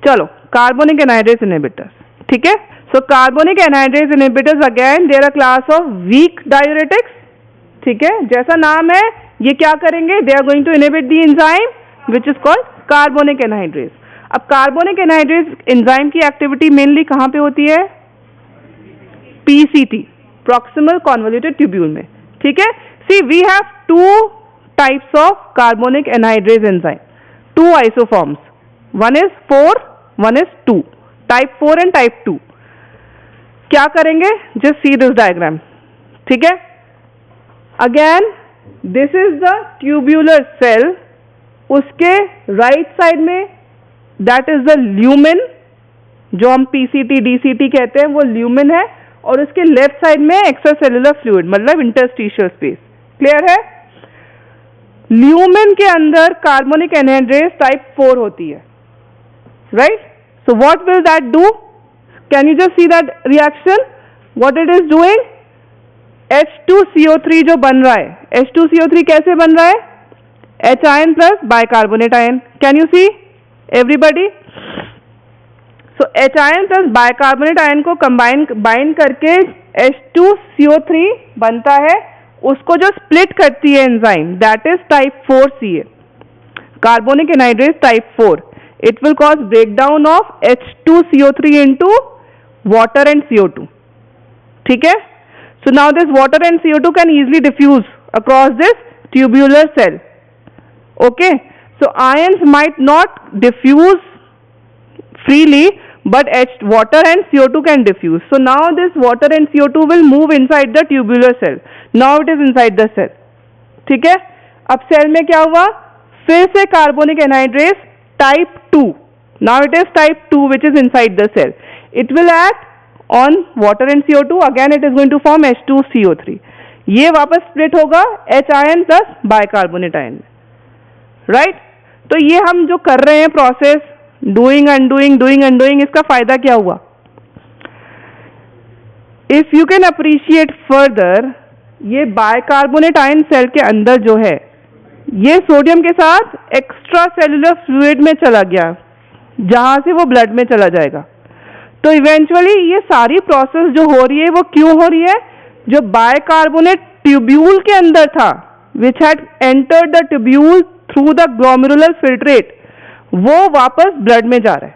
चलो, carbonic anhydrase inhibitors, ठीक है। So carbonic anhydrase inhibitors again they're a class of weak diuretics, ठीक है। जैसा नाम है, ये क्या करेंगे, they are going to inhibit the enzyme which is called carbonic anhydrase. अब कार्बोनिक एनहाइड्रेस एंजाइम की एक्टिविटी मेनली कहाँ पे होती है, PCT, प्रॉक्सिमल कॉन्वोल्यूटेड ट्यूब्यूल में, ठीक है। See we have two types of carbonic anhydrase enzyme, two isoforms, one is 4, one is 2, type 4 and type 2। क्या करेंगे, जस्ट सी दिस डायग्राम, ठीक है। Again this is the tubular cell, उसके right side में that is the lumen, जो हम PCT DCT कहते हैं, वो ल्यूमेन है, और उसके लेफ्ट साइड में एक्स्ट्रा सेलुलर फ्लूइड, मतलब इंटरस्टिशियल स्पेस। क्लियर है। ल्यूमेन के अंदर कार्बोनिक एनहाइड्रेस टाइप 4 होती है, right. So what will that do, can you just see that reaction, what it is doing, H2CO3 जो बन रहा है, H2CO3 कैसे बन रहा है, H ion plus bicarbonate ion. Can you see everybody, so H ion plus bicarbonate ion को combine bind करके H2CO3 बनता है, उसको जो स्प्लिट करती है enzyme, that is type 4CA, carbonic anhydrase type 4। It will cause breakdown of H2CO3 into water and CO2, ठीक है। So now this water and CO2 can easily diffuse across this tubular cell. Okay, so ions might not diffuse freely, but water and CO2 can diffuse. So now this water and CO2 will move inside the tubular cell. Now it is inside the cell. ठीक है। अब cell में क्या हुआ, फिर से carbonic anhydrase type 2, now it is type 2 which is inside the cell. It will act on water and CO2, again it is going to form H2CO3. ये वापस स्प्लिट होगा H ion plus bicarbonate ion, right. तो ये हम जो कर रहे हैं प्रोसेस, डूइंग अनडूइंग, इसका फायदा क्या हुआ, if you can appreciate further, ये बाइकार्बोनेट आयन सेल के अंदर जो है, ये सोडियम के साथ एक्स्ट्रा सेलुलर फ्लूइड में चला गया, जहां से वो ब्लड में चला जाएगा। तो इवेंचुअली ये सारी प्रोसेस जो हो रही है, वो क्यों हो रही है, जो बाइकार्बोनेट ट्यूब्यूल के अंदर था, which had entered the tubule through the glomerular filtrate, वो वापस ब्लड में जा रहा है।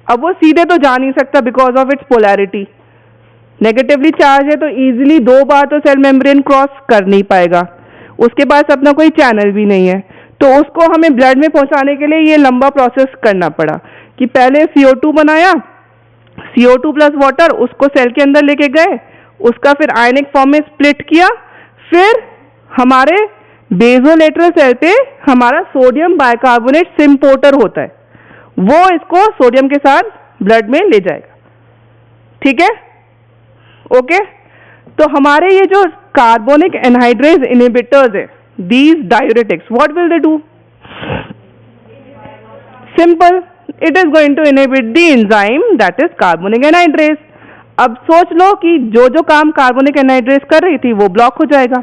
अब वो सीधे तो जा नहीं सकता because of its polarity, negatively charge है, तो इजीली 2 बार तो सेल मेम्ब्रेन क्रॉस कर नहीं पाएगा, उसके पास अपना कोई चैनल भी नहीं है। तो उसको हमें ब्लड में पहुंचाने के लिए ये लंबा प्रोसेस करना पड़ा कि पहले CO2 बनाया, CO2 प्लस वाटर, उसको सेल के अंदर लेके गए, उसका फिर आयनिक फॉर्म में स्प्लिट किया, फिर हमारे बेजोलेटरल सेल पे हमारा सोडियम बाइकार्बोनेट सिम्पोर्टर होता है, वो इसको सोडियम के साथ ब्लड में ले जाएगा, ठीक है। ओके, तो हमारे ये जो कार्बोनिक एनहाइड्रेस इनहिबिटर्स है, these diuretics, what will they do, simple, it is going to inhibit the enzyme that is carbonic anhydrase. अब सोच लो कि जो जो काम कार्बोनिक एनहाइड्रेस कर रही थी वो ब्लॉक हो जाएगा,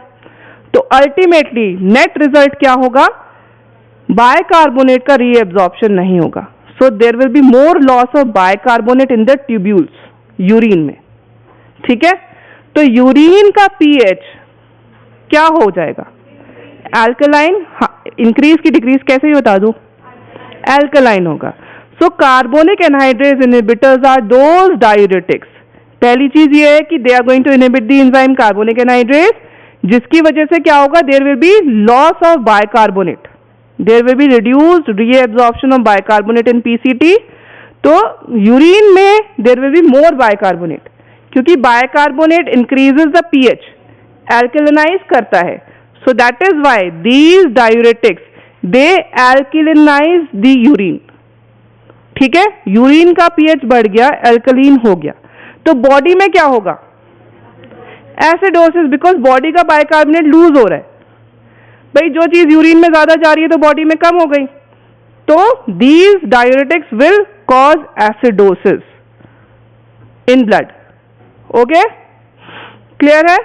तो अल्टीमेटली नेट रिजल्ट क्या होगा, बाइकार्बोनेट का रीएब्जॉर्प्शन नहीं होगा। So there will be more loss of bicarbonate in the tubules, urine में, ठीक है। तो यूरिन का पीएच क्या हो जाएगा, एल्कलाइन, इंक्रीज की डिक्रीज कैसे ही बता दूं, एल्कलाइन होगा। So carbonic anhydrase inhibitors are those diuretics. पहली चीज ये है कि they are going to inhibit the enzyme carbonic anhydrase, जिसकी वजह से क्या होगा, there will be loss of bicarbonate, there will be reduced reabsorption of bicarbonate in PCT। तो यूरिन में there will be more bicarbonate, क्योंकि bicarbonate increases the pH, alkalinize करता है। So that is why these diuretics they alkalinize the urine, ठीक है। Urine का pH बढ़ गया, एल्कलीन हो गया, तो बॉडी में क्या होगा, एसिडोसिस, बिकॉज बॉडी का बाइकार्बोनेट लूज हो रहा है। भाई जो चीज यूरिन में ज्यादा जा रही है तो बॉडी में कम हो गई, तो these diuretics will cause acidosis in blood. Okay, clear है।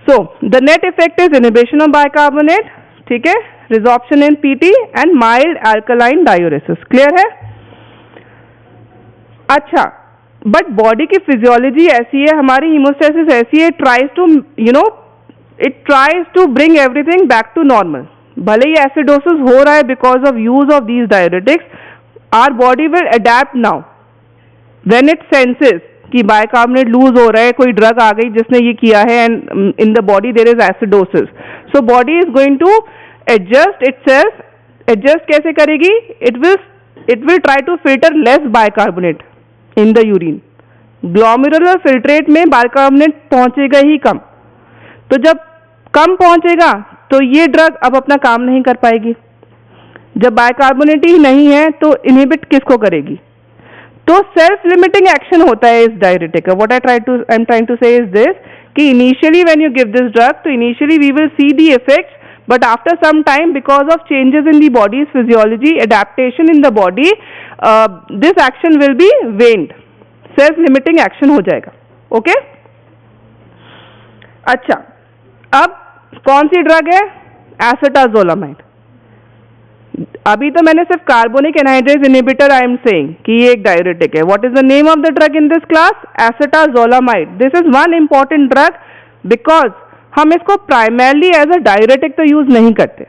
So the net effect is inhibition of bicarbonate, ठीक है, resorption in PT and mild alkaline diuresis. Clear है? अच्छा, बट बॉडी की फिजियोलॉजी ऐसी है, हमारी हीमोस्टेसिस ऐसी है, tries to it tries to bring everything back to normal. भले ही एसिडोसिस हो रहा है because of use of these diuretics, our body will adapt now when it senses कि बाइकार्बोनेट लूज हो रहा है, कोई ड्रग आ गई जिसने ये किया है and in the body there is acidosis. So body is going to adjust itself. Adjust कैसे करेगी? It will try to filter less bicarbonate in the urine. Glomerular filtrate में बाइकार्बोनेट पहुंचेगा ही कम. तो जब कम पहुंचेगा तो ये ड्रग अब अपना काम नहीं कर पाएगी. जब बाइकार्बोनेट ही नहीं है तो इनहिबिट किसको करेगी? तो सेल्फ लिमिटिंग एक्शन होता है इस डायरेटिक का. What I am trying to say is this कि initially when you give this drug, तो initially we will see the effects, but after some time, because of changes in the body's physiology, adaptation in the body, this action will be waned. Self limiting action हो जाएगा. Okay? अच्छा, अब कौन सी drug है? Acetazolamide. अभी तो मैंने सिर्फ carbonic anhydrase inhibitor I am saying कि ये एक डायरेटिक है. What is the name of the drug in this class? Acetazolamide. This is one important drug because हम इसको प्राइमरली एज अ डायरेटिक तो यूज नहीं करते.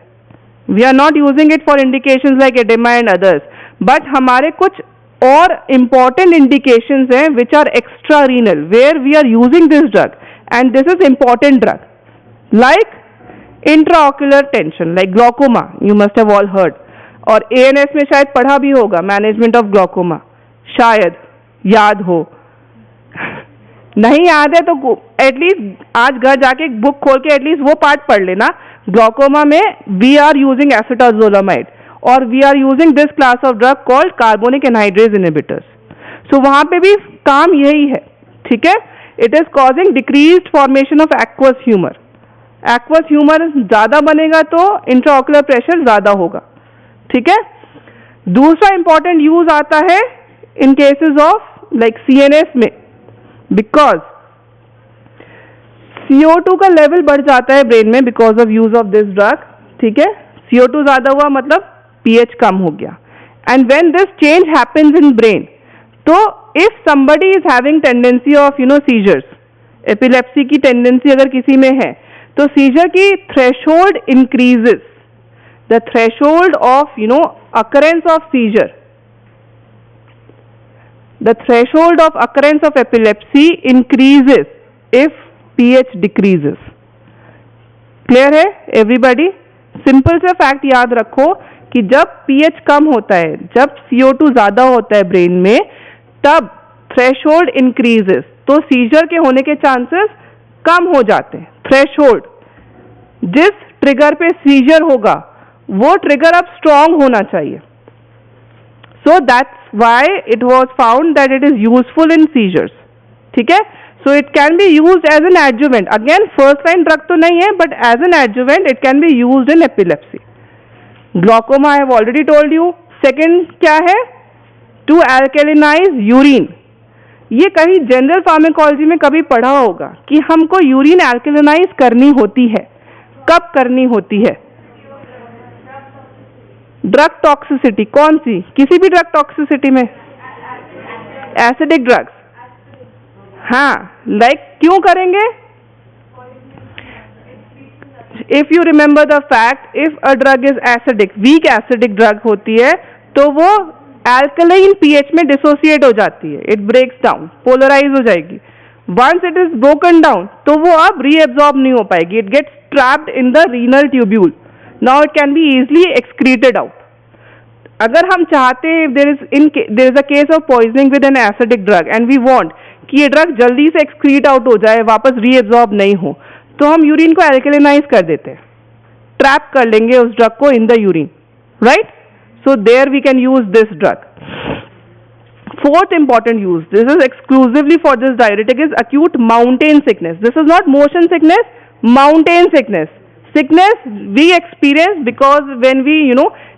We are not using it for indications like oedema and others, but हमारे कुछ और important indications हैं which are extra renal where we are using this drug, and this is important drug like intraocular tension, like glaucoma. You must have all heard, और ANS में शायद पढ़ा भी होगा मैनेजमेंट ऑफ ग्लोकोमा. शायद याद हो. नहीं याद है तो एटलीस्ट आज घर जाके एक बुक खोल के एटलीस्ट वो पार्ट पढ़ लेना. ग्लोकोमा में वी आर यूजिंग एसिटाजोलामाइड और we are using this class of drug called carbonic anhydrase inhibitors. So वहां पे भी काम यही है. ठीक है? It is causing decreased formation of aqueous humour. Aqueous humour ज्यादा बनेगा तो इंट्राऑक्यूलर प्रेशर ज्यादा होगा. ठीक है? दूसरा इंपॉर्टेंट यूज आता है इन केसेस ऑफ लाइक सीएनएस में, बिकॉज CO2 का लेवल बढ़ जाता है ब्रेन में because of use of this drug. ठीक है? CO2 ज्यादा हुआ मतलब pH कम हो गया. And when this change happens in brain, तो if somebody is having tendency of seizures, epilepsy की टेंडेंसी अगर किसी में है, तो सीजर की threshold increases. The threshold of occurrence of seizure, the threshold of occurrence of epilepsy increases if pH decreases. Clear है everybody? Simple से fact याद रखो कि जब pH कम होता है, जब CO2 ज्यादा होता है ब्रेन में, तब थ्रेशोल्ड इंक्रीजेस, तो सीजर के होने के चांसेस कम हो जाते हैं. थ्रेशोल्ड, जिस ट्रिगर पे सीजर होगा वो ट्रिगर अब स्ट्रॉन्ग होना चाहिए. So that's why it was found that it is useful in seizures. ठीक है? So it can be used as an adjuvant. Again first line drug तो नहीं है, but as an adjuvant it can be used in epilepsy. Glaucoma I have already told you. Second क्या है? To alkalinize urine. ये कहीं general pharmacology में कभी पढ़ा होगा कि हमको यूरिन अल्कलिनाइज करनी होती है. कब करनी होती है? Drug toxicity. कौन सी? किसी भी ड्रग टॉक्सिसिटी में, एसिडिक ड्रग्स. हाँ, लाइक क्यों करेंगे? If you remember the fact, if a drug is acidic, weak acidic drug होती है, तो वो अल्कलाइन पीएच में डिसोसिएट हो जाती है. इट ब्रेक्स डाउन, पोलराइज हो जाएगी. Once it is broken down, तो वो अब रीएब्सॉर्ब नहीं हो पाएगी. It gets trapped in the renal tubule. Now it can be easily excreted out. अगर हम चाहते हैं, there is a case of poisoning with an acidic drug and we want कि ये ड्रग जल्दी से एक्सक्रीट आउट हो जाए, वापस रीएब्सॉर्ब नहीं हो, तो हम यूरिन को अल्कलिनाइज कर देते हैं. ट्रैप कर लेंगे उस ड्रग को in the urine. Right? So there we can use this drug. Fourth important use, this is exclusively for this diuretic, is acute mountain sickness. This is not motion sickness, mountain sickness. Sickness we experience because when we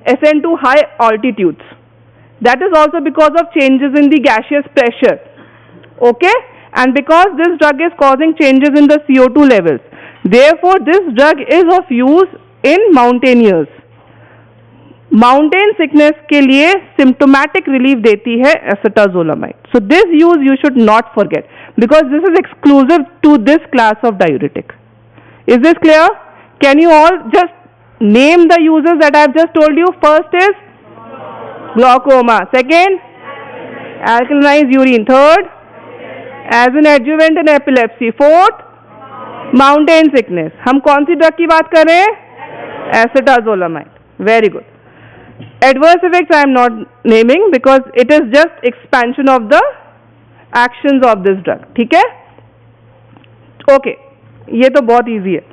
ascend to high altitudes. That is also because of changes in the gaseous pressure. Okay? And because this drug is causing changes in the CO2 levels. Therefore, this drug is of use in mountaineers. Mountain sickness के लिए symptomatic relief देती है acetazolamide. So this use you should not forget because this is exclusive to this class of diuretic. Is this clear? Can you all just name the uses that I have just told you? First is glaucoma. Second, alkalinized urine. Third, as an adjuvant in epilepsy. Fourth, mountain sickness. हम कौन सी drug की बात कर रहे हैं? Acetazolamide. Very good. Adverse effects I am not naming because it is just expansion of the actions of this drug. ठीक है? Okay. ये तो बहुत easy है.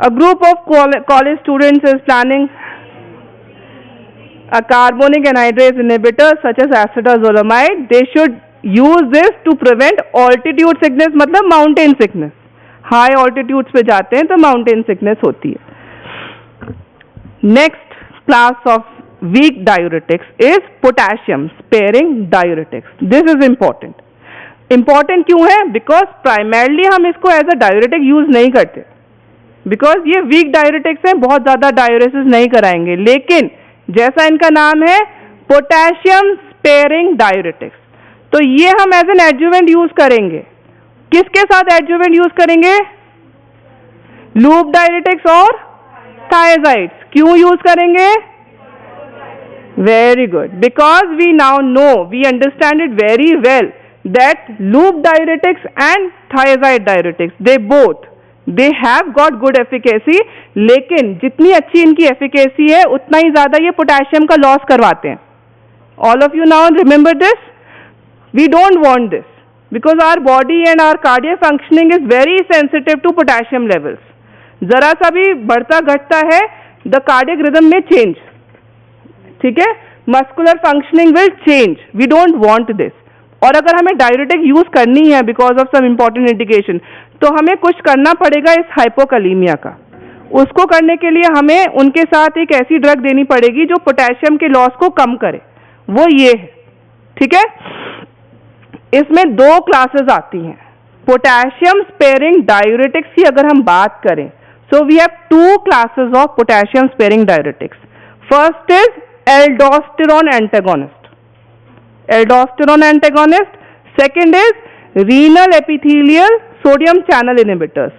A group of college students is planning a carbonic anhydrase inhibitor such as acetazolamide. They should use this to prevent altitude sickness, मतलब mountain sickness. High altitudes पे जाते हैं तो mountain sickness होती है. Next class of weak diuretics is potassium sparing diuretics. This is important. Important क्यों है? Because primarily हम इसको as a diuretic use नहीं करते. बिकॉज ये वीक डायूरेटिक्स हैं, बहुत ज्यादा डायूरेसिस नहीं कराएंगे. लेकिन जैसा इनका नाम है पोटेशियम स्पेयरिंग डायूरेटिक्स, तो ये हम एज एन एडजुवेंट यूज करेंगे. किसके साथ एडजुवेंट यूज करेंगे? लूप डायूरेटिक्स और थायजाइड्स. क्यों यूज करेंगे? Very good. Because we now know, we understand it very well that loop diuretics and thiazide diuretics they both they have got good efficacy, लेकिन जितनी अच्छी इनकी efficacy है उतना ही ज्यादा ये पोटेशियम का लॉस करवाते हैं. All of you now remember this. We don't want this because our body and our cardiac functioning is very sensitive to potassium levels. जरा सा भी बढ़ता घटता है the cardiac rhythm may change. ठीक है? Muscular functioning will change. We don't want this. और अगर हमें डायूरेटिक यूज करनी है because of some important indication, तो हमें कुछ करना पड़ेगा इस हाइपोकलीमिया का. उसको करने के लिए हमें उनके साथ एक ऐसी ड्रग देनी पड़ेगी जो पोटेशियम के लॉस को कम करे. वो ये है. ठीक है? इसमें दो क्लासेस आती हैं पोटेशियम स्पेयरिंग डायूरेटिक्स की. अगर हम बात करें, so we have two classes of potassium sparing diuretics. First is aldosterone antagonist. Aldosterone antagonist. Second is renal epithelial sodium channel inhibitors.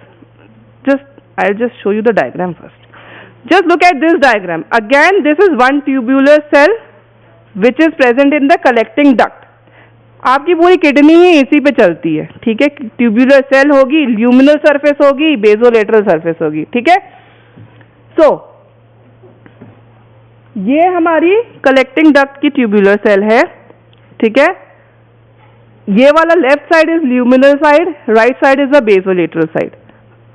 I'll just show you the diagram first. Just look at this diagram. Again, this is one tubular cell which is present in the collecting duct. आपकी पूरी kidney ही इसी पे चलती है. ठीक है? Tubular cell होगी, luminal surface होगी, बेसोलेटरल सरफेस होगी. ठीक है? So ये हमारी कलेक्टिंग डक्ट की ट्यूबुलर सेल है. ठीक है? ये वाला left side is luminal side, right side is the basolateral side.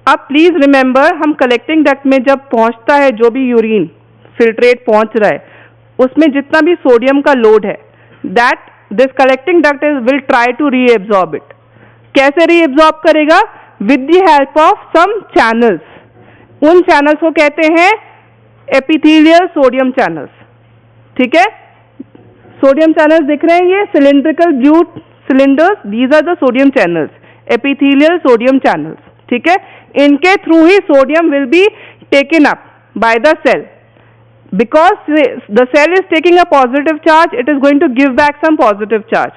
अब प्लीज रिमेंबर, हम कलेक्टिंग डक्ट में जब पहुंचता है जो भी यूरिन फिल्ट्रेट पहुंच रहा है, उसमें जितना भी सोडियम का लोड है, that this collecting duct is will try to reabsorb it. कैसे रीएब्सॉर्ब करेगा? With the help of some channels. उन चैनल्स को कहते हैं एपिथेलियल सोडियम चैनल्स. ठीक है? सोडियम चैनल्स दिख रहे हैं, ये cylindrical blue cylinders, these are the sodium channels, epithelial sodium channels. ठीक है? इनके थ्रू ही sodium will be taken up by the cell. Because the cell is taking a positive charge, it is going to give back some positive charge.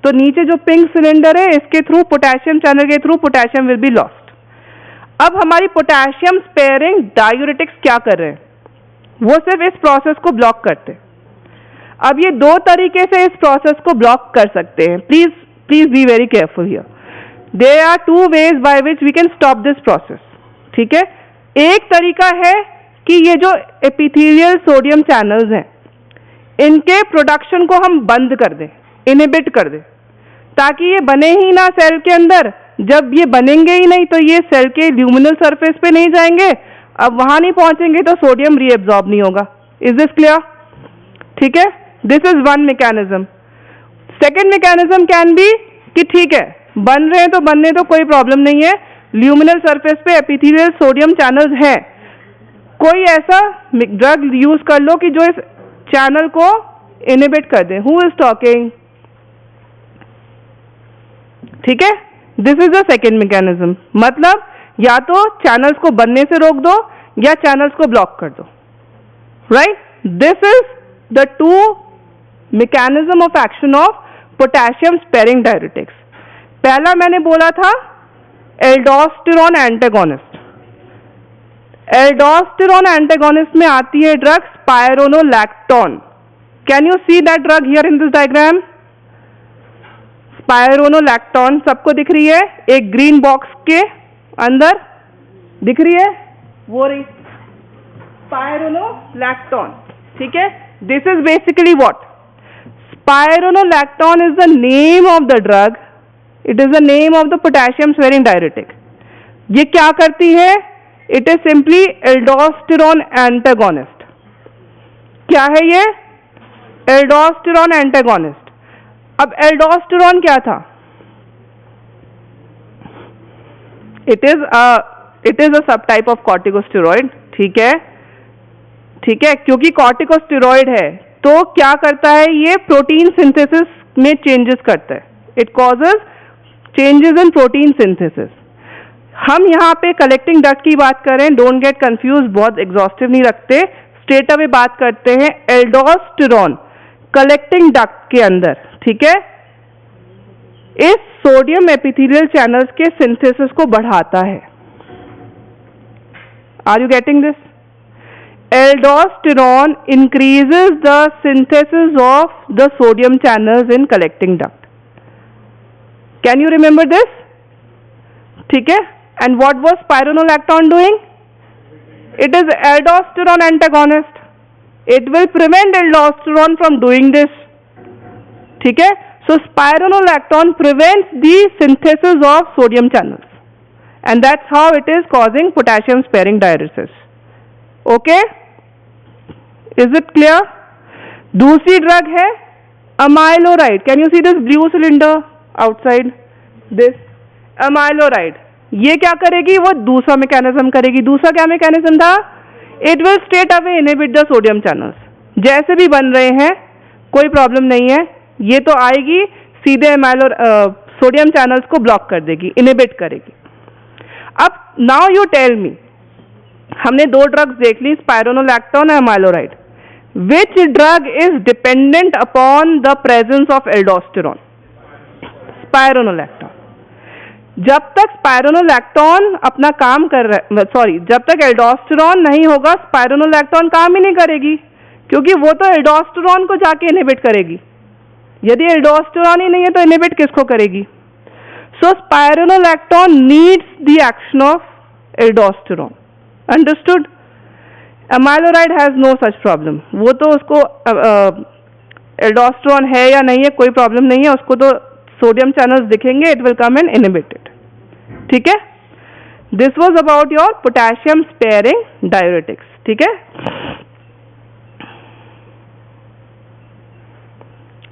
तो नीचे जो pink cylinder है, इसके through potassium channel के through potassium will be lost. अब हमारी potassium sparing diuretics क्या कर रहे हैं? वो सिर्फ इस प्रोसेस को ब्लॉक करते हैं. अब ये दो तरीके से इस प्रोसेस को ब्लॉक कर सकते हैं. Please be very careful here. There are two ways by which we can stop this process. ठीक है? एक तरीका है कि ये जो एपिथेलियल सोडियम चैनल्स हैं, इनके प्रोडक्शन को हम बंद कर दें, इनहिबिट कर दें, ताकि ये बने ही ना सेल के अंदर. जब ये बनेंगे ही नहीं तो ये सेल के ल्यूमिनल सरफेस पे नहीं जाएंगे. अब वहां नहीं पहुंचेंगे तो सोडियम रीएब्सॉर्ब नहीं होगा. Is this clear? ठीक है? This is one mechanism. Second mechanism can be कि ठीक है, बन रहे हैं तो बनने तो कोई प्रॉब्लम नहीं है, ल्यूमिनल सरफेस पे एपिथेलियल सोडियम चैनल्स हैं, कोई ऐसा ड्रग यूज कर लो कि जो इस चैनल को इनहिबिट कर दे. Who is talking? ठीक है? This is the second mechanism. मतलब या तो चैनल्स को बनने से रोक दो या चैनल्स को ब्लॉक कर दो. Right? This is the two mechanism of action of potassium sparing diuretics. पहला मैंने बोला था एल्डोस्टेरोन एंटागोनिस्ट। एल्डोस्टेरोन एंटागोनिस्ट में आती है drug spironolactone. Can you see that drug here in this diagram? Spironolactone सबको दिख रही है, एक ग्रीन बॉक्स के अंदर दिख रही है, वो रही स्पाइरोनोलैक्टोन। ठीक है, this is basically what spironolactone is the name of the drug, it is the name of the potassium sparing diuretic. ये क्या करती है? It is simply aldosterone antagonist. क्या है ये? Aldosterone antagonist. अब एल्डोस्टेरोन क्या था? इट इज अ सब टाइप ऑफ कॉर्टिकोस्टेरॉइड। ठीक है, ठीक है, क्योंकि कॉर्टिकोस्टेरॉइड है तो क्या करता है ये? प्रोटीन सिंथेसिस में चेंजेस करता है। It causes changes in protein synthesis. हम यहाँ पे कलेक्टिंग डक्ट की बात करें, डोंट गेट कंफ्यूज, बहुत एग्जॉस्टिव नहीं रखते, स्ट्रेट अवे बात करते हैं। एल्डोस्टेरोन कलेक्टिंग डक्ट के अंदर, ठीक है, इस सोडियम एपिथेलियल चैनल्स के सिंथेसिस को बढ़ाता है। Are you getting this? Aldosterone increases the synthesis of the sodium channels in collecting duct. Can you remember this? ठीक है, and what was spironolactone doing? It is aldosterone antagonist. It will prevent aldosterone from doing this. ठीक है, so spironolactone prevents the synthesis of sodium channels, and that's how it is causing potassium sparing diuresis. Okay? Is it clear? दूसरी drug है अमाइलोराइड। Can you see this blue cylinder outside? This अमाइलोराइड ये क्या करेगी? वो दूसरा mechanism करेगी। दूसरा क्या मैकेनिज्म था? It will straight away inhibit the sodium channels. जैसे भी बन रहे हैं कोई प्रॉब्लम नहीं है, ये तो आएगी सीधे सोडियम चैनल्स को ब्लॉक कर देगी, इनहिबिट करेगी। अब नाउ यू टेल मी, हमने दो ड्रग्स देख ली, स्पाइरोनोलैक्टोन और अमाइलोराइड। Which drug is dependent upon the presence of aldosterone? Spironolactone. जब तक स्पाइरोनोलैक्टोन अपना काम कर रहा है, सॉरी, जब तक एल्डोस्टेरोन नहीं होगा स्पाइरोनोलैक्टोन काम ही नहीं करेगी, क्योंकि वो तो एल्डोस्टेरोन को जाके इनहिबिट करेगी। यदि एल्डोस्टेरोन ही नहीं है तो इनहिबिट किसको करेगी? So spironolactone needs the action of aldosterone. Understood? Amiloride has no such problem. वो तो उसको एल्डोस्टेरोन है या नहीं है कोई प्रॉब्लम नहीं है, उसको तो सोडियम चैनल्स दिखेंगे, it will come and inhibit it. ठीक है, this was about your potassium sparing diuretics. ठीक है,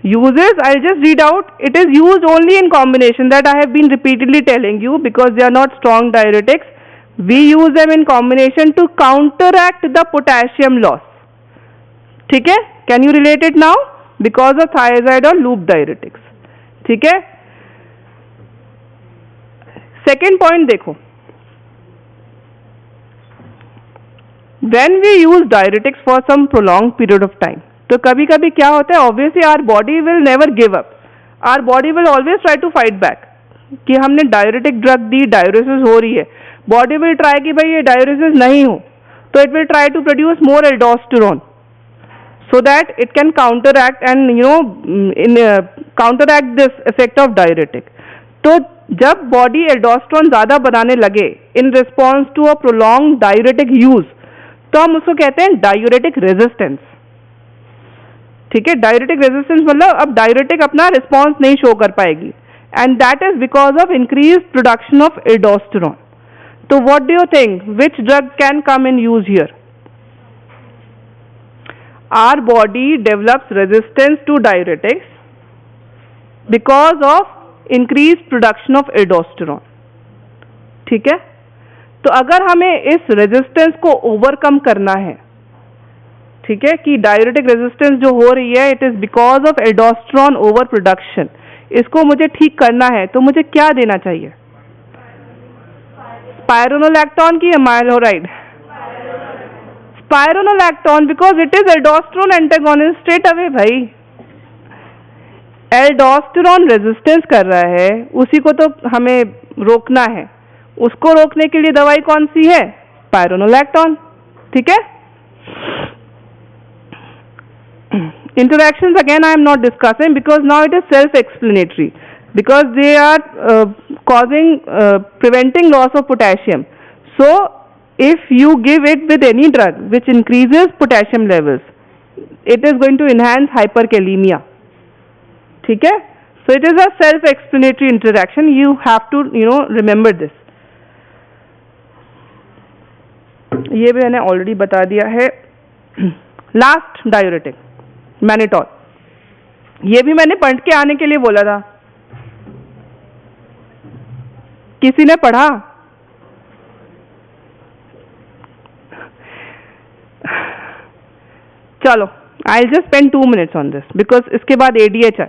uses, I'll just read out. It is used only in combination, that I have been repeatedly telling you, because they are not strong diuretics. We use them in combination to counteract the potassium loss. ठीक है, can you relate it now? Because of thiazide or loop diuretics. ठीक है, second point देखो, when we use diuretics for some prolonged period of time, तो कभी कभी क्या होता है, obviously our body will never give up, our body will always try to fight back, कि हमने डायरेटिक ड्रग दी, डायरेसिस हो रही है, बॉडी विल ट्राई कि भाई ये डायरेसिस नहीं हो, तो it will try to produce more aldosterone so that it can counteract and counteract this effect of diuretic. तो जब बॉडी एल्डोस्टेरोन ज्यादा बनाने लगे in response to a prolong diuretic use, तो हम उसको कहते हैं डायरेटिक रेजिस्टेंस। ठीक है, डायरेटिक रेजिस्टेंस मतलब अब डायरेटिक अपना रिस्पॉन्स नहीं शो कर पाएगी, and that is because of increase production of aldosterone. तो what do you think, which drug can come in use here? Our body develops resistance to diuretics because of increased production of aldosterone. ठीक है, तो अगर हमें इस resistance को overcome करना है, ठीक है, कि डायरेटिक रेजिस्टेंस जो हो रही है it is because of aldosterone over production, इसको मुझे ठीक करना है तो मुझे क्या देना चाहिए? स्पाइरोनोलैक्टोन की अमाइलोराइड? Spironolactone because it is aldosterone antagonist straight away भाई। एल्डोस्टेरोन रेजिस्टेंस कर रहा है, उसी को तो हमें रोकना है। उसको रोकने के लिए दवाई कौन सी है? स्पाइरोनोलैक्टोन। ठीक है। Interactions again I am not discussing because now it is self-explanatory because they are preventing loss of potassium. So if you give it with any drug which increases potassium levels, it is going to enhance hyperkalemia. ठीक है। So it is a self-explanatory interaction. You have to remember this. ये भी मैंने already बता दिया है। Last diuretic mannitol, ये भी मैंने पढ़ के आने के लिए बोला था। किसी ने पढ़ा? चलो, I just spend 2 minutes on this because इसके बाद ADH है।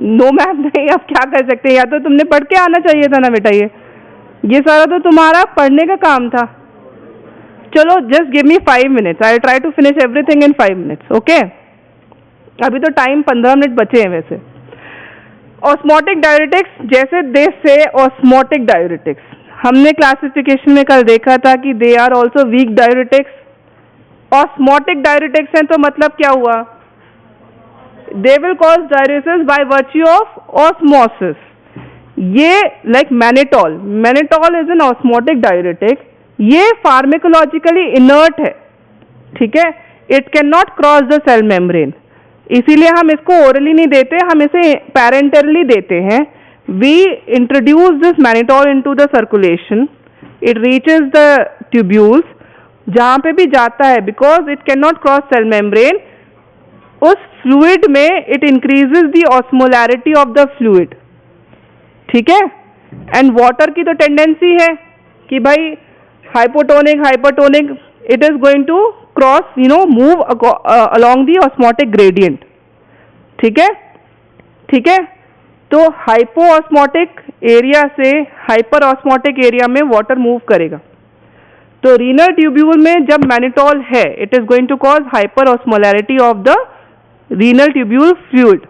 नो मैम नहीं, अब क्या कर सकते हैं, या तो तुमने पढ़ के आना चाहिए था ना बेटा। ये सारा तो तुम्हारा पढ़ने का काम था। चलो, just give me 5 minutes, I try to finish everything in 5 minutes, okay. अभी तो टाइम 15 मिनट बचे हैं वैसे। ऑस्मोटिक डायूरेटिक्स, जैसे दे से ऑस्मोटिक डायूरेटिक्स, हमने क्लासिफिकेशन में कल देखा था कि they are also weak diuretics. Osmotic diuretics हैं तो मतलब क्या हुआ? They will cause diuresis by virtue of osmosis. ये like mannitol, mannitol is an osmotic diuretic. ये फार्मेकोलॉजिकली इनर्ट है, ठीक है। It can not cross the cell membrane, इसीलिए हम इसको ओरली नहीं देते, हम इसे पैरेंटरली देते हैं। We introduce this mannitol into the circulation, it reaches the tubules, जहां पे भी जाता है because it can not cross cell membrane. उस फ्लूइड में it increases the osmolarity of the fluid, ठीक है। एंड वाटर की तो टेंडेंसी है कि भाई hypotonic hypertonic, it is going to cross move along the osmotic gradient, ठीक है। ठीक है, तो हाइपो ऑस्मोटिक एरिया से हाइपर ऑस्मोटिक एरिया में वाटर मूव करेगा। तो रीनल ट्यूब्यूल में जब मैनिटॉल है, it is going to cause hyper osmolarity of the renal tubule fluid.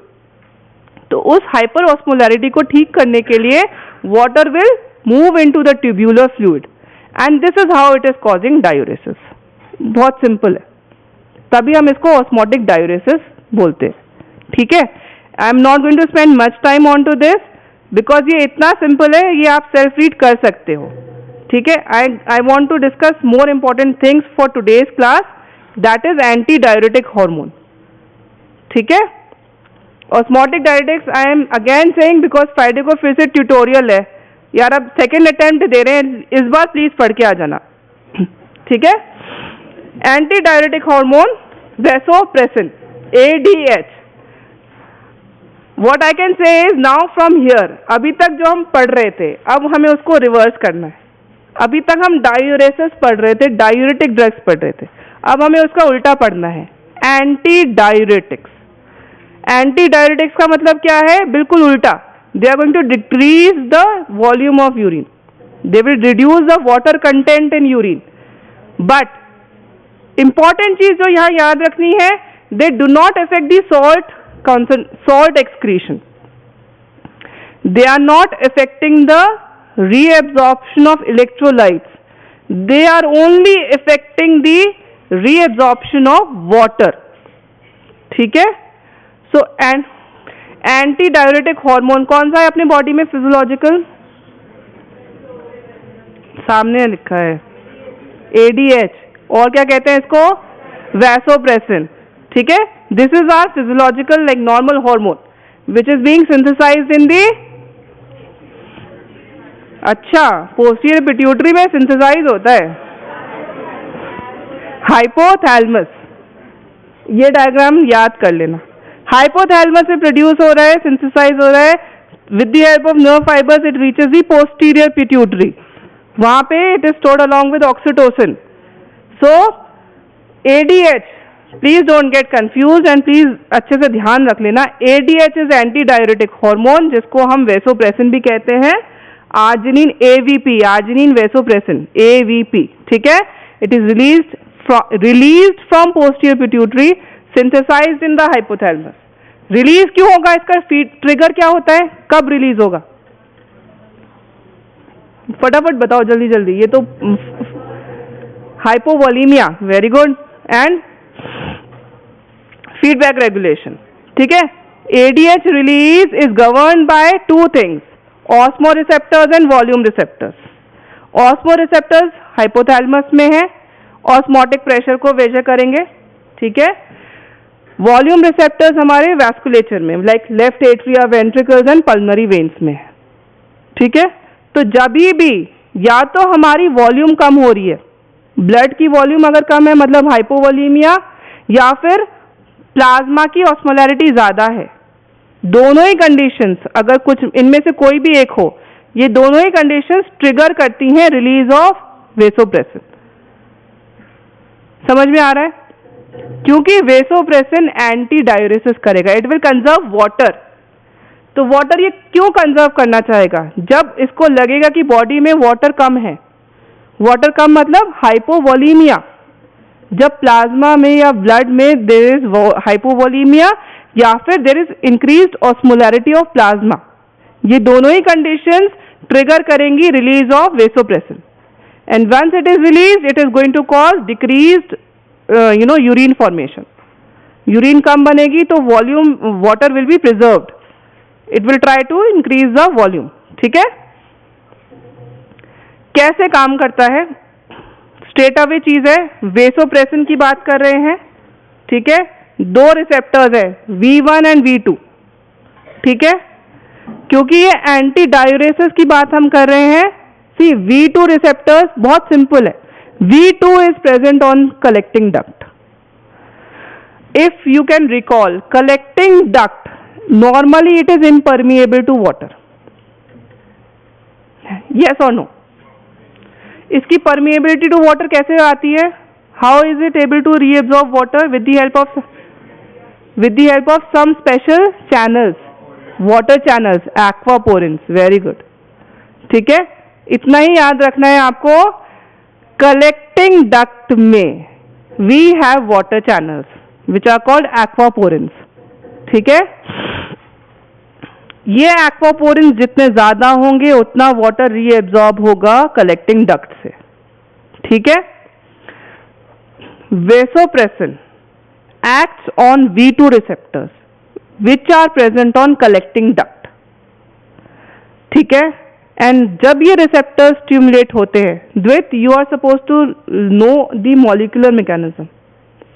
तो उस हाइपर ऑस्मोलैरिटी को ठीक करने के लिए water will move into the tubular fluid and this is how it is causing diuresis. बहुत सिंपल है, तभी हम इसको ऑस्मोटिक डायूरेसिस बोलते हैं, ठीक है। I am not going to spend much time on to this because ये इतना सिंपल है, ये आप सेल्फ रीड कर सकते हो, ठीक है। I want to discuss more important things for today's class, that is anti diuretic hormone, ठीक है। Osmotic diuretics I am again saying because Friday को फिर से ट्यूटोरियल है यार, अब सेकेंड अटेम्प्ट दे रहे हैं, इस बार प्लीज पढ़ के आ जाना, ठीक है। Anti diuretic hormone vasopressin, ADH। What I can say is now from here, अभी तक जो हम पढ़ रहे थे अब हमें उसको रिवर्स करना है। अभी तक हम डायूरेसिस पढ़ रहे थे, डायूरेटिक ड्रग्स पढ़ रहे थे, अब हमें उसका उल्टा पढ़ना है, एंटी डायूरेटिक्स। एंटी डायूरेटिक्स का मतलब क्या है? बिल्कुल उल्टा। They are going to decrease the volume of urine, they will reduce the water content in urine. But important चीज जो यहां याद रखनी है, they do not affect the salt excretion. They are not affecting the reabsorption of electrolytes. They are only affecting the reabsorption of water. ठीक है? So anti diuretic hormone कौन सा है अपने बॉडी में फिजियोलॉजिकल? सामने लिखा है ADH, और क्या कहते हैं इसको? वैसोप्रेसिन, ठीक है। This is our physiological like normal hormone which is being synthesized in the, अच्छा, पोस्टीरियर पिट्यूटरी में सिंथेसाइज होता है, हाइपोथैलेमस। ये डायग्राम याद कर लेना, हाइपोथैलेमस से प्रोड्यूस हो रहा है, सिंथेसाइज हो रहा है, with the help of nerve fibres it reaches the posterior pituitary, वहां पे it is stored along with oxytocin. So ADH, please don't get confuse and please अच्छे से ध्यान रख लेना, ADH is anti diuretic hormone, जिसको हम वैसोप्रेसिन भी कहते हैं। Arginine AVP, arginine vasopressin AVP, ठीक है। It is released released from posterior pituitary, synthesized in the hypothalamus. Release क्यों होगा? इसका ट्रिगर क्या होता है? कब रिलीज होगा? फटाफट बताओ जल्दी जल्दी. ये तो hypovolaemia. Very good. And feedback regulation. ठीक है. ADH release is govern by two things, osmo receptors and volume receptors. Osmo receptors hypothalamus में है, ऑस्मोटिक प्रेशर को मेजर करेंगे. ठीक है. वॉल्यूम रिसेप्टर्स हमारे वैस्कुलेचर में, like left atria, ventricles and pulmonary veins में है. ठीक है. तो जब भी या तो हमारी वॉल्यूम कम हो रही है, ब्लड की वॉल्यूम अगर कम है मतलब हाइपोवोलीमिया, या फिर प्लाज्मा की ऑस्मोलैरिटी ज्यादा है, दोनों ही कंडीशंस, अगर कुछ इनमें से कोई भी एक हो, ये दोनों ही कंडीशंस ट्रिगर करती हैं रिलीज ऑफ वेसोप्रेसिन. समझ में आ रहा है? क्योंकि वेसोप्रेसिन एंटी डायूरेसिस करेगा, इट विल कंजर्व वाटर. तो वाटर ये क्यों कंजर्व करना चाहेगा? जब इसको लगेगा कि बॉडी में वाटर कम है, वाटर कम मतलब हाइपोवोलीमिया, जब प्लाज्मा में या ब्लड में देयर इज हाइपोवोलीमिया या फिर there is increased osmolarity of plasma, ये दोनों ही कंडीशंस ट्रिगर करेंगी release of vasopressin. And once it is release, it is going to cause decreased urine formation. Urine कम बनेगी तो volume, water will be preserved. It will try to increase the volume. ठीक है. कैसे काम करता है? स्ट्रेट अवे चीज है. वेसोप्रेसिन की बात कर रहे हैं. ठीक है. दो रिसेप्टर्स है, V1 एंड V2. ठीक है. क्योंकि ये एंटी डायूरेसिस की बात हम कर रहे हैं, सी V2 रिसेप्टर्स बहुत सिंपल है. V2 is present on collecting duct. If you can recall, collecting duct, normally it is impermeable to water. Yes or no? इसकी permeability to water कैसे आती है? How is it able to reabsorb water? With the help of some special channels, water channels, aquaporins. Very good. ठीक है. इतना ही याद रखना है आपको. कलेक्टिंग डक्ट में we have water channels which are called aquaporins. ठीक है. ये एक्वापोरिन्स जितने ज्यादा होंगे उतना वाटर रीएब्जॉर्ब होगा कलेक्टिंग डक्ट से. ठीक है. Vasopressin acts on V2 receptors which are present on collecting duct. ठीक है. एंड जब ये रिसेप्टर्स स्टिमुलेट होते हैं, द्वित you are suppose to know the molecular mechanism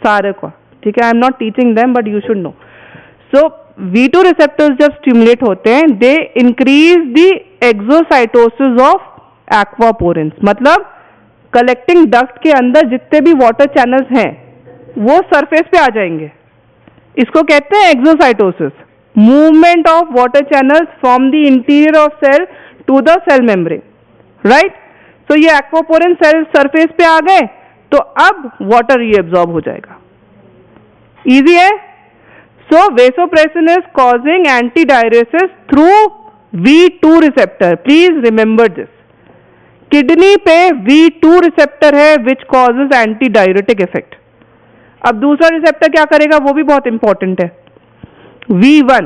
सारे को. ठीक है. I am not teaching them but you should know. So V2 receptors जब स्टिमुलेट होते हैं, they increase the exocytosis of aquaporins. मतलब कलेक्टिंग डक्ट के अंदर जितने भी वाटर चैनल्स हैं वो सरफेस पे आ जाएंगे. इसको कहते हैं exocytosis, movement of water channels from the interior of cell to the cell membrane. Right. So ये एक्वापोरिन सेल सरफेस पे आ गए तो अब वाटर रीएब्जॉर्ब हो जाएगा. इजी है. So vasopressin is causing anti diuresis through V2 receptor. Please remember this. Kidney पे V2 receptor है which causes anti diuretic effect. अब दूसरा रिसेप्टर क्या करेगा वो भी बहुत इंपॉर्टेंट है, V1.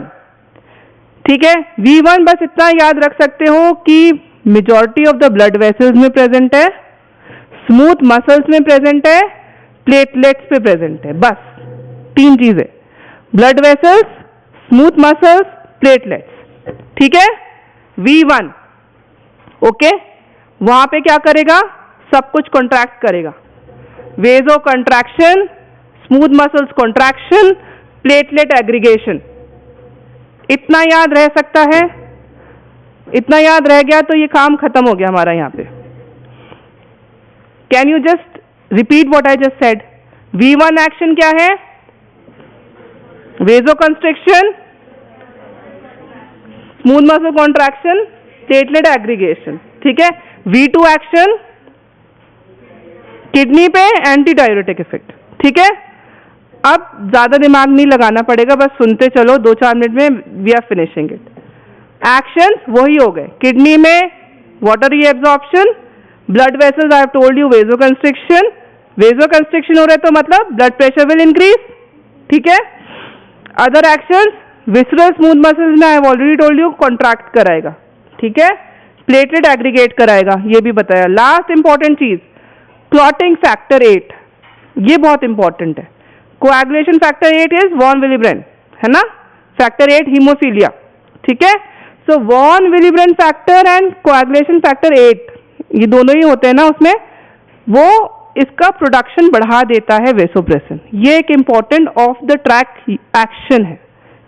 ठीक है. V1 बस इतना याद रख सकते हो कि majority of the blood vessels में प्रेजेंट है, स्मूथ मसल्स में प्रेजेंट है, प्लेटलेट्स पे प्रेजेंट है. बस तीन चीजें, blood vessels, smooth muscles, platelets. ठीक है. V1. ओके. वहां पे क्या करेगा? सब कुछ कॉन्ट्रैक्ट करेगा. Vaso contraction, smooth muscles contraction, platelet aggregation. इतना याद रह सकता है. इतना याद रह गया तो ये काम खत्म हो गया हमारा यहां पे. Can you just repeat what I just said? V1 action क्या है? Vaso constriction, smooth muscle contraction, platelet aggregation. ठीक है. V2 एक्शन किडनी पे एंटी डायूरेटिक इफेक्ट. ठीक है. अब ज्यादा दिमाग नहीं लगाना पड़ेगा, बस सुनते चलो. 2-4 मिनट में we are finishing it. Actions वही हो गए. किडनी में water reabsorption, blood vessels I have told you vaso constriction, vaso constriction हो रहा है तो मतलब ब्लड प्रेशर विल इंक्रीज, ठीक है। Other actions, visceral smooth muscles में I have already told you contract कराएगा, ठीक है। प्लेटलेट एग्रीगेट कराएगा, ये भी बताया। लास्ट इंपॉर्टेंट चीज, क्लॉटिंग फैक्टर 8, ये बहुत इंपॉर्टेंट है। Coagulation factor 8 is von Willebrand, है ना। फैक्टर 8 हीमोफीलिया, ठीक है। सो von Willebrand factor and coagulation factor 8 ये दोनों ही होते हैं ना उसमें, वो इसका प्रोडक्शन बढ़ा देता है वेसोप्रेसिन। ये एक important of the track action है,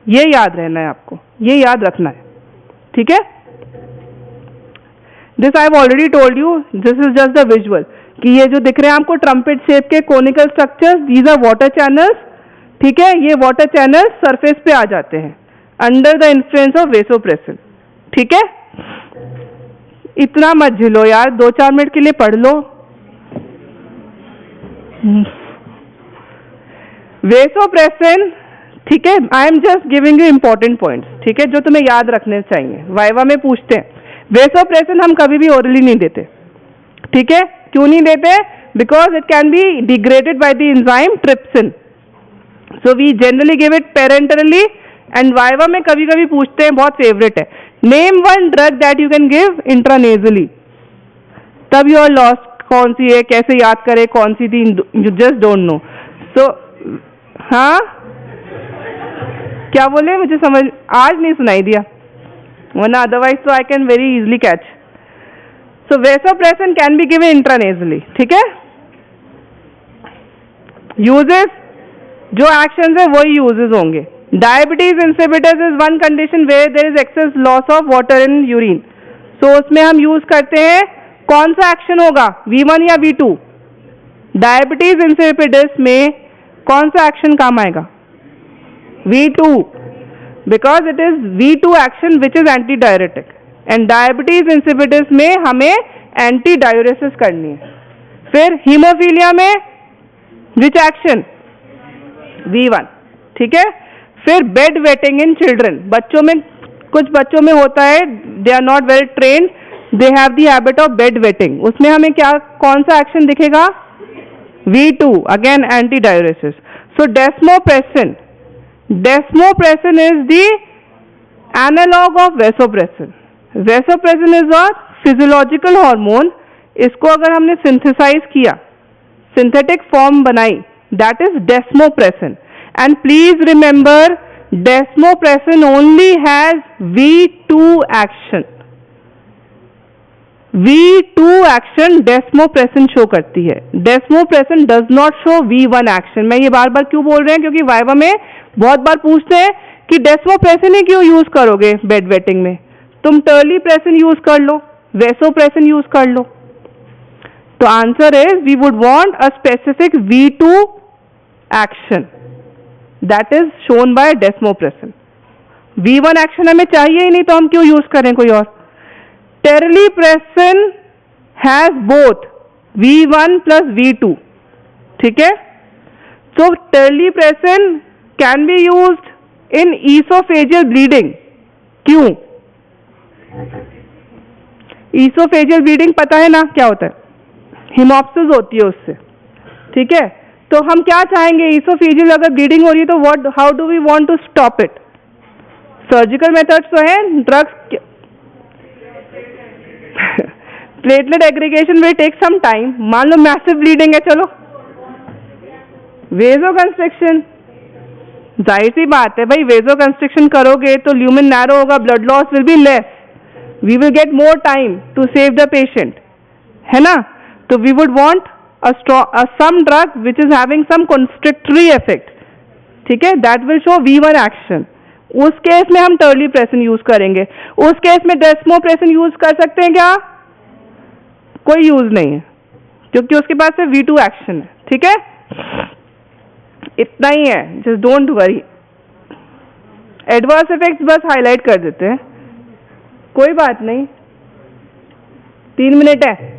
ये याद रहना है आपको, ये याद रखना है, ठीक है। This I have already told you, this is just the visual कि ये जो दिख रहे हैं आपको ट्रम्पेट शेप के conical structures, these are water channels, ठीक है। ये वाटर चैनल्स सरफेस पे आ जाते हैं under the influence of vasopressin, ठीक है। इतना मत झिलो यार, 2-4 मिनट के लिए पढ़ लो। वेसोप्रेसिन, ठीक है, I am just giving you important points, ठीक है, जो तुम्हें याद रखने चाहिए। वाइवा में पूछते हैं। वेसोप्रेसिन हम कभी भी ओरली नहीं देते, ठीक है। क्यों नहीं देते? Because it can be degraded by the enzyme trypsin, so we generally give it parenterally. And viva में कभी कभी पूछते हैं, बहुत फेवरेट है, name one drug that you can give intranasally, तब यू आर लॉस्ट। कौन सी है, कैसे याद करे कौन सी थी, यू जस्ट डोंट नो। सो हाँ, क्या बोले, मुझे समझ आज नहीं सुनाई दिया, वरना अदरवाइज तो I can very easily catch. So vasopressin can be given intranasally, ठीक है। यूजेस, जो एक्शन है वही यूजेस होंगे। Diabetes insipidus is one condition where there is excess loss of water in urine, so उसमें हम यूज करते हैं, कौन सा एक्शन होगा, V1 या V2? डायबिटीज इंसिपिटस में कौन सा एक्शन काम आएगा, V2, because it is V2 action which is anti diuretic, and diabetes insipidus में हमें एंटी डायूरेसिस करनी है। फिर हीमोफीलिया में विच एक्शन, V1, ठीक है। फिर बेड वेटिंग इन चिल्ड्रन, बच्चों में, कुछ बच्चों में होता है, they are not well trained, they have the habit of bed wetting, उसमें हमें क्या, कौन सा एक्शन दिखेगा, V2, again anti diuresis. So desmopressin, desmopressin is the analogue of vasopressin. Vasopressin is a physiological hormone, इसको अगर हमने सिंथेसाइज किया, सिंथेटिक फॉर्म बनाई, that is desmopressin. And please remember, desmopressin only has V2 action, V2 action desmopressin show करती है, desmopressin does not show V1 action. मैं ये बार बार क्यों बोल रहे हैं, क्योंकि वाइवा में बहुत बार पूछते हैं कि डेस्मोप्रेसिन ही क्यों यूज करोगे बेड वेटिंग में, तुम टर्लीप्रेसिन यूज कर लो, वेसोप्रेसिन यूज कर लो। तो answer is we would want a specific V2 action that is shown by desmopressin. V1 action हमें चाहिए ही नहीं, तो हम क्यों यूज करें कोई और। टेरलीप्रेसिन has both V1 plus V2, ठीक है। तो terlipressin can be used in oesophageal bleeding, क्यों? ईसोफेजियल ब्लीडिंग पता है ना क्या होता है, हिमोप्सिस होती है उससे, ठीक है। तो हम क्या चाहेंगे, ईसोफेजियल अगर ब्लीडिंग हो रही है तो what, how do we want to stop it? Surgical methods तो है, drugs. Platelet aggregation will take some time. मान लो मैसिव ब्लीडिंग है, चलो वेजो कंस्ट्रिक्शन, जाहिर सी बात है भाई, वेजो कंस्ट्रिक्शन करोगे तो ल्यूमेन नैरो होगा, blood loss will be less, we will get more time to save the patient, है ना। तो we would want some drug which is having some constrictory effect, ठीक है, that will show V1 action। उस case में हम terlipressin use करेंगे। उस केस में डेस्मोप्रेसिन यूज कर सकते हैं क्या? कोई यूज नहीं है, क्योंकि उसके पास से V2 एक्शन है, ठीक है। इतना ही है, just don't worry. Adverse effects बस हाईलाइट कर देते हैं, कोई बात नहीं, 3 मिनट है।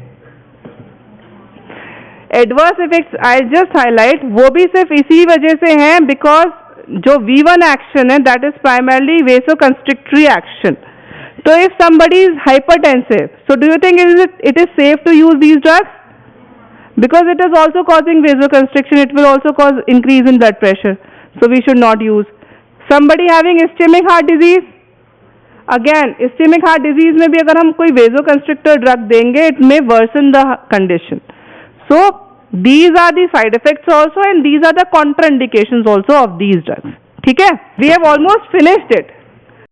Adverse effects I just highlight, वो भी सिर्फ इसी वजह से हैं बिकॉज जो V1 एक्शन है दैट इज प्राइमरली वेसोकंस्ट्रिक्टरी एक्शन। तो if somebody is hypertensive, so do you think it is safe to use these drugs? because it is also causing vasoconstriction. It will also cause increase in blood pressure, so we should not use. Somebody having ischemic heart disease, again ischemic heart disease में भी अगर हम कोई vasoconstrictor drug देंगे, it may worsen the condition. So these are the side effects also, and these are the contraindications also of these drugs. ठीक है, we have almost finished it.